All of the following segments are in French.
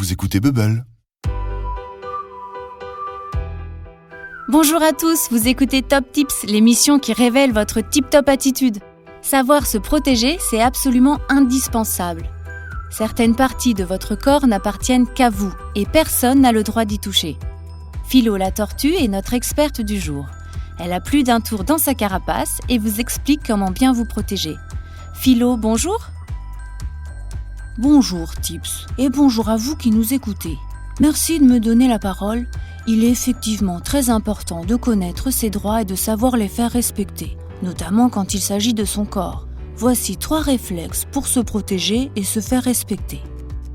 vous écoutez Bubble. Bonjour à tous, vous écoutez Top Tips, l'émission qui révèle votre tip-top attitude. Savoir se protéger, c'est absolument indispensable. Certaines parties de votre corps n'appartiennent qu'à vous et personne n'a le droit d'y toucher. Philo la tortue est notre experte du jour. Elle a plus d'un tour dans sa carapace et vous explique comment bien vous protéger. Philo, bonjour. Bonjour Tips, et bonjour à vous qui nous écoutez. Merci de me donner la parole. Il est effectivement très important de connaître ses droits et de savoir les faire respecter, notamment quand il s'agit de son corps. Voici 3 réflexes pour se protéger et se faire respecter.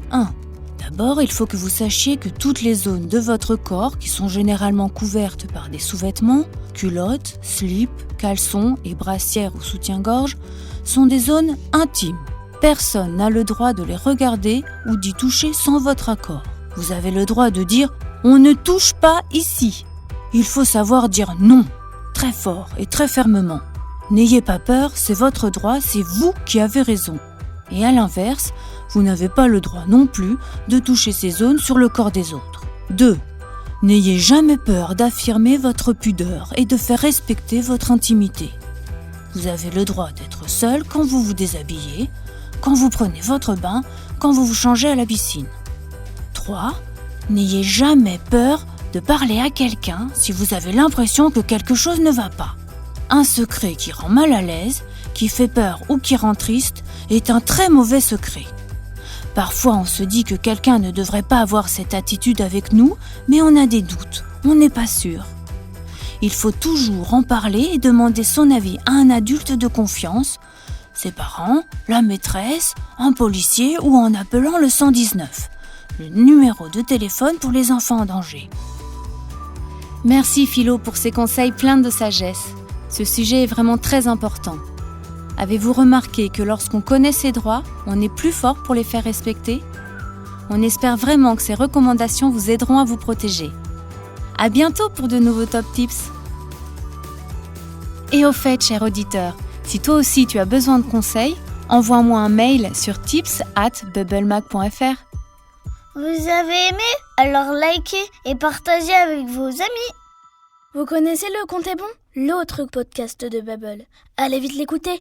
1. D'abord, il faut que vous sachiez que toutes les zones de votre corps, qui sont généralement couvertes par des sous-vêtements, culottes, slips, caleçons et brassières ou soutien-gorge, sont des zones intimes. Personne n'a le droit de les regarder ou d'y toucher sans votre accord. Vous avez le droit de dire « On ne touche pas ici ». Il faut savoir dire non, très fort et très fermement. N'ayez pas peur, c'est votre droit, c'est vous qui avez raison. Et à l'inverse, vous n'avez pas le droit non plus de toucher ces zones sur le corps des autres. 2. N'ayez jamais peur d'affirmer votre pudeur et de faire respecter votre intimité. Vous avez le droit d'être seul quand vous vous déshabillez, quand vous prenez votre bain, quand vous vous changez à la piscine. 3. N'ayez jamais peur de parler à quelqu'un si vous avez l'impression que quelque chose ne va pas. Un secret qui rend mal à l'aise, qui fait peur ou qui rend triste est un très mauvais secret. Parfois on se dit que quelqu'un ne devrait pas avoir cette attitude avec nous, mais on a des doutes, on n'est pas sûr. Il faut toujours en parler et demander son avis à un adulte de confiance, ses parents, la maîtresse, un policier ou en appelant le 119. Le numéro de téléphone pour les enfants en danger. Merci Philo pour ces conseils pleins de sagesse. Ce sujet est vraiment très important. Avez-vous remarqué que lorsqu'on connaît ses droits, on est plus fort pour les faire respecter ? On espère vraiment que ces recommandations vous aideront à vous protéger. À bientôt pour de nouveaux Top Tips. Et au fait, cher auditeur, si toi aussi tu as besoin de conseils, envoie-moi un mail sur tips@bubblemac.fr. Vous avez aimé ? Alors likez et partagez avec vos amis. Vous connaissez Le Compte est bon ? L'autre podcast de Bubble. Allez vite l'écouter.